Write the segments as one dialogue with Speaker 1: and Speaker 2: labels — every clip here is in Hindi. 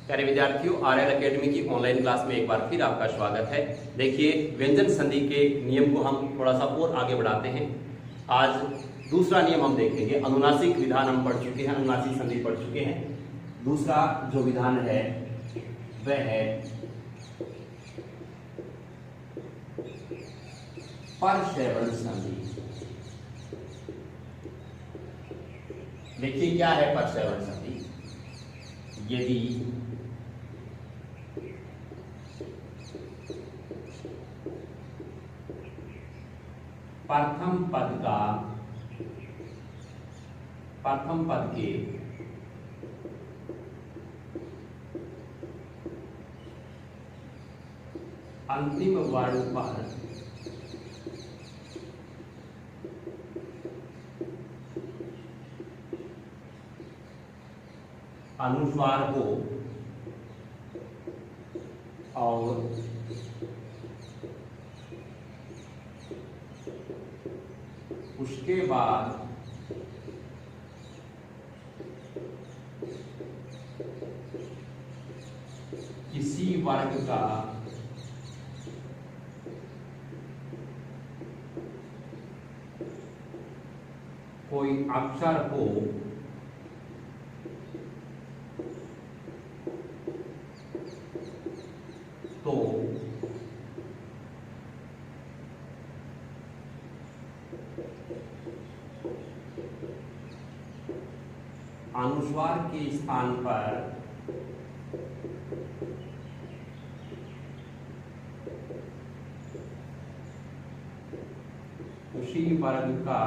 Speaker 1: प्यारे विद्यार्थियों, आरएल एकेडमी की ऑनलाइन क्लास में एक बार फिर आपका स्वागत है। देखिए, व्यंजन संधि के नियम को हम थोड़ा सा और आगे बढ़ाते हैं। आज दूसरा नियम हम देखेंगे। अनुनासिक विधान हम पढ़ चुके हैं, अनुनासिक संधि पढ़ चुके हैं। दूसरा जो विधान है वह है परश्रवण संधि। देखिए क्या है परश्रवण संधि। यदि प्रथम पद के अंतिम वर्ण पर अनुस्वार हो और उसके बाद किसी वर्ग का कोई अक्षर हो तो अनुस्वार के स्थान पर उसी वर्ग का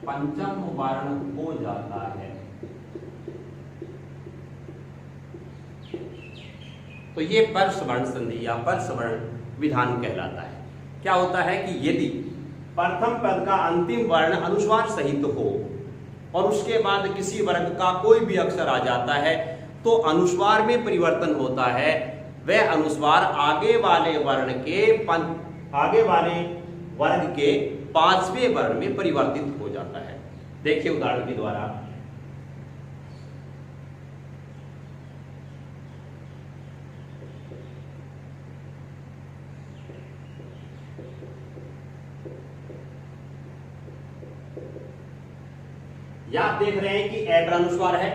Speaker 1: पंचम वर्ण हो जाता है। तो ये परसवर्ण संधि या परसवर्ण विधान कहलाता है। क्या होता है कि यदि प्रथम पद का अंतिम वर्ण अनुस्वार सहित हो और उसके बाद किसी वर्ग का कोई भी अक्षर आ जाता है तो अनुस्वार में परिवर्तन होता है। वह अनुस्वार आगे वाले वर्ग के पांचवें वर्ण में परिवर्तित हो जाता है। देखिए उदाहरण के द्वारा, या आप देख रहे हैं कि ए पर अनुस्वार है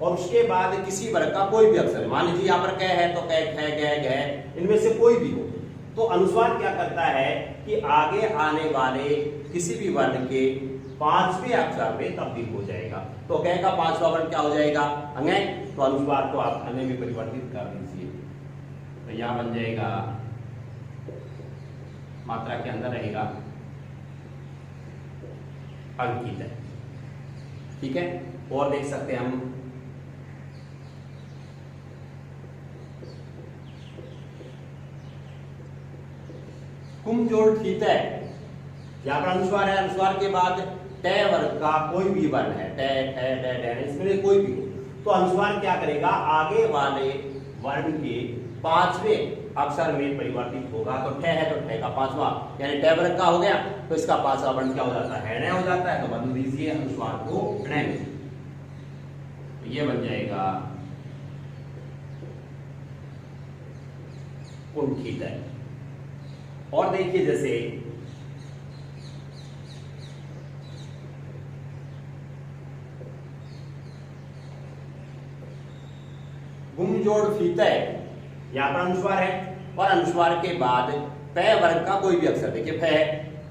Speaker 1: और उसके बाद किसी वर्ग का कोई भी अक्षर, मान लीजिए यहाँ पर कै है तो कै, ख, ग, घ, इनमें से कोई भी हो तो अनुस्वार क्या करता है कि आगे आने वाले किसी भी वर्ण के पांचवें अक्षर में तब्दील हो जाएगा। तो कै का पांचवा वर्ण क्या हो जाएगा? अंग। तो अनुस्वार को आप अन्य में परिवर्तित कर दीजिए तो यहां बन जाएगा, मात्रा के अंदर रहेगा अंकित है। ठीक है, और देख सकते हैं हम कुम जोड़ ठीक है। यहां पर अनुस्वार है, अनुस्वार के बाद टे वर्ग का कोई भी वर्ण है, टे, ठे, डे, डे, इसमें कोई भी हो तो अनुस्वार क्या करेगा? आगे वाले वर्ण के पांचवें अक्षर में परिवर्तित होगा। तो ठे है तो ठे का पांचवा, यानी टे वर्ग का हो गया तो इसका पांचवा वर्ण क्या हो जाता है? ण हो जाता है। तो बदल दीजिए अनुस्वार को ण में, तो ये बन जाएगा कुंठित है। और देखिए जैसे गुम जोड़ फीत है, यहां पर अनुस्वार है और अनुस्वार के बाद पै वर्ग का कोई भी अक्षर, देखिए फै है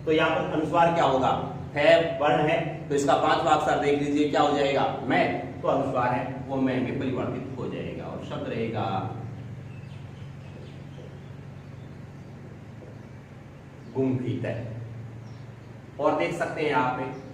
Speaker 1: तो यहां पर अनुस्वार क्या होगा? फै वर्ण है तो इसका पांचवा अक्षर देख लीजिए क्या हो जाएगा? मैं। तो अनुस्वार है वो मैं में परिवर्तित हो जाएगा और शब्द रहेगा गुम्फित है। और देख सकते हैं यहाँ पे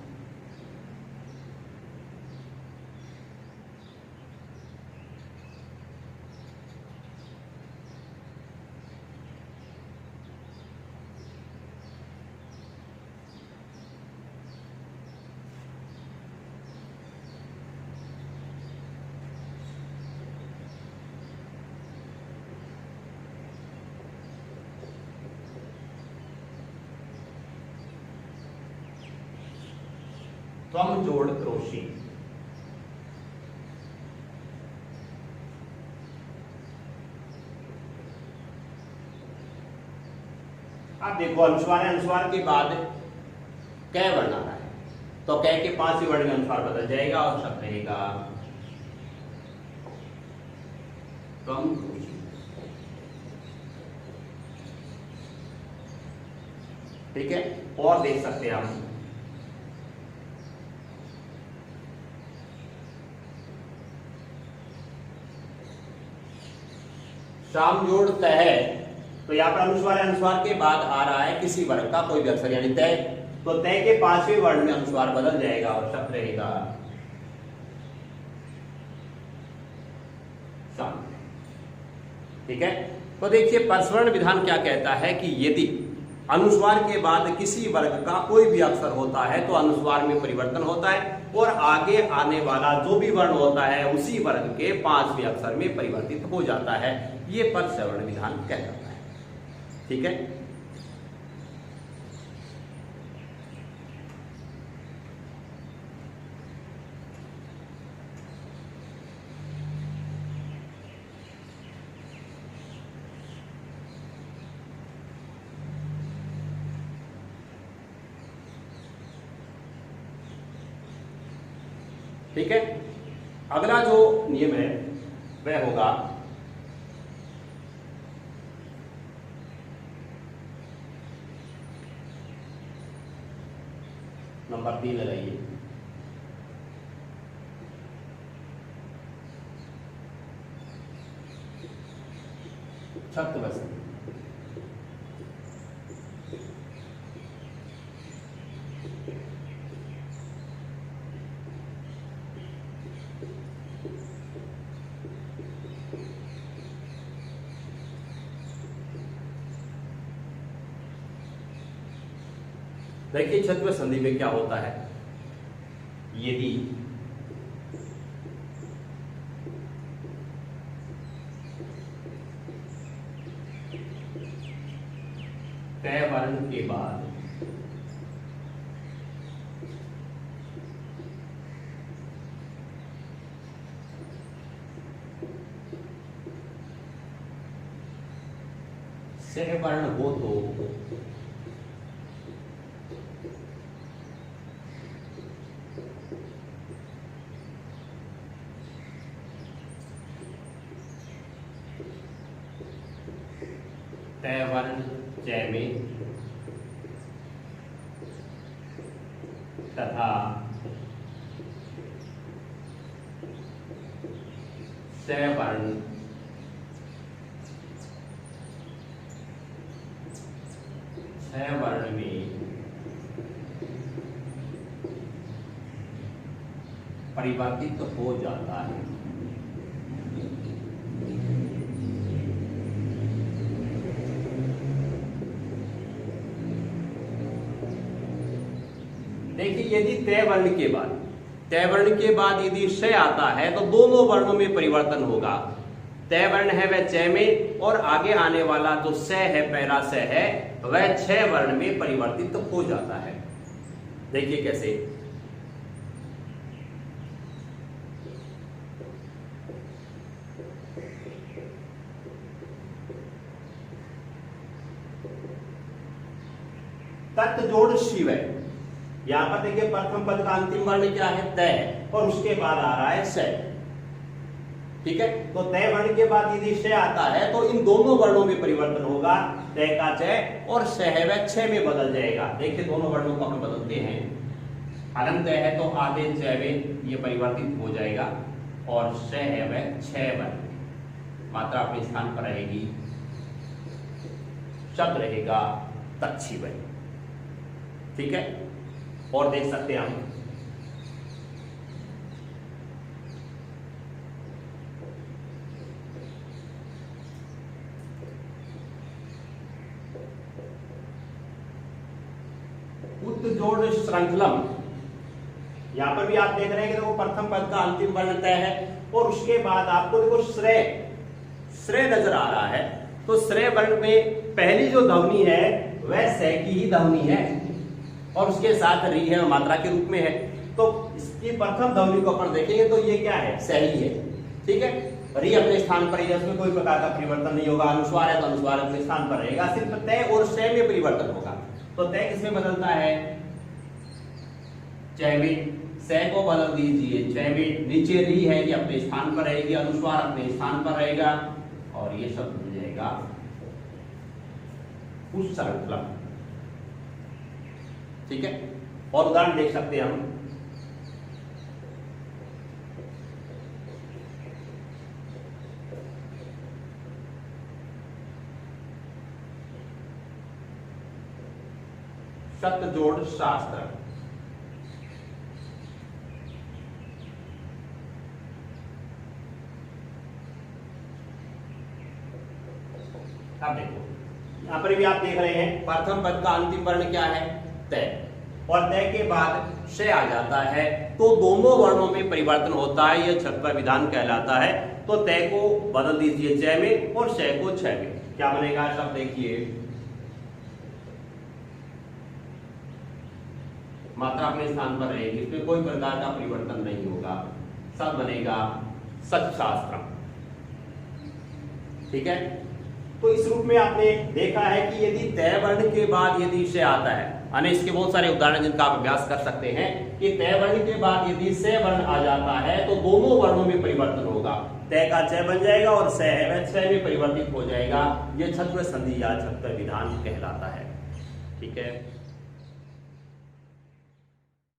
Speaker 1: त्वम जोड़ क्रोशी। अब देखो अनुस्वार है, अनुस्वार के बाद कै वर्ण आ रहा है, तो कै के 5 वर्ण में अनुस्वार बदल जाएगा और शब्द रहेगा त्वम क्रोशी। ठीक है, और देख सकते हैं हम शाम जोड़ तय है, तो यहां पर अनुस्वार है, अनुस्वार के बाद आ रहा है किसी वर्ग का कोई भी अक्षर यानी तय, तो तय के 5वें वर्ण में अनुस्वार बदल जाएगा और शब्द रहेगा शाम। ठीक है, तो देखिए परसवर्ण विधान क्या कहता है कि यदि अनुस्वार के बाद किसी वर्ग का कोई भी अक्षर होता है तो अनुस्वार में परिवर्तन होता है और आगे आने वाला जो भी वर्ण होता है उसी वर्ग के 5वें अक्षर में परिवर्तित हो जाता है। ये परसवर्ण विधान कहलाता है। ठीक है, ठीक है, अगला जो नियम है वह होगा नंबर 3 लगाइए। छत्वस्त। देखिए छत्व संधि में क्या होता है, यदि तय वर्ण के बाद सह वर्ण हो तो तय वर्ण जय में तथा सह वर्ण में परिवर्तित हो जाता है। देखिए यदि तय वर्ण के बाद यदि श आता है तो दोनों वर्णों में परिवर्तन होगा। तय वर्ण है वह च में और आगे आने वाला जो स है पहला स है वह छ वर्ण में परिवर्तित हो जाता है। देखिए कैसे, तत् जोड़ शिव है। यहां पर देखिए प्रथम पद का अंतिम वर्ण क्या है, तय, और उसके बाद आ रहा है स। ठीक है, तो तय वर्ण के बाद यदि श आता है तो इन दोनों वर्णों में परिवर्तन होगा। तय का च और स है वह छ में बदल जाएगा। देखिए दोनों वर्णों को हम बदलते हैं। हलन तय है तो आधे च में ये परिवर्तित हो जाएगा और स है वह छ वर्ण, मात्रा अपने स्थान पर रहेगी, शब्द रहेगा तच्छिवय। ठीक है, और देख सकते हैं हम उत्जोड़ श्रृंखलम। यहां पर भी आप देख रहे हैं कि देखो प्रथम पद का अंतिम वर्ण तय है और उसके बाद आपको देखो श्रेय नजर आ रहा है। तो श्रेय वर्ण में पहली जो ध्वनि है वह स की ही ध्वनि है और उसके साथ री है, मात्रा के रूप में है। तो इसकी प्रथम ध्वनि को अपन देखेंगे तो ये क्या है, सही है, ठीक है। री अपने स्थान पर है, उसमें कोई प्रकार का परिवर्तन नहीं होगा। अनुस्वार है तो अनुस्वार अपने स्थान पर रहेगा, सिर्फ तय और शय में परिवर्तन होगा। तो तय किसमें बदलता है, चय में। शय को बदल दीजिए चय में। नीचे री है ये अपने स्थान पर रहेगी, अनुस्वार अपने स्थान पर रहेगा और ये शब्द बन जाएगा पुष्यंकुलम, ठीक है। और उदाहरण देख सकते हैं हम, शतजोड़ शास्त्र। अब देखो यहां पर भी आप देख रहे हैं प्रथम पद का अंतिम वर्ण क्या है, तय, और तय के बाद शय आ जाता है, तो दोनों वर्णों में परिवर्तन होता है, यह छठवां विधान कहलाता है। तो तय को बदल दीजिए चय में और शय को छय में। क्या बनेगा शब्द देखिए, मात्रा अपने स्थान पर रहेगी, इसमें कोई प्रकार का परिवर्तन नहीं होगा, सब बनेगा सत्शास्त्रम, ठीक है। तो इस रूप में आपने देखा है कि यदि तय वर्ण के बाद यदि शय आता है, यानी इसके बहुत सारे उदाहरण जिनका आप अभ्यास कर सकते हैं कि तय वर्ण के बाद यदि शय वर्ण आ जाता है तो दोनों वर्णों में परिवर्तन होगा, तय का चय बन जाएगा और शय है वह छय में परिवर्तित हो जाएगा। यह छत्व संधि या छत्व विधान कहलाता है, ठीक है।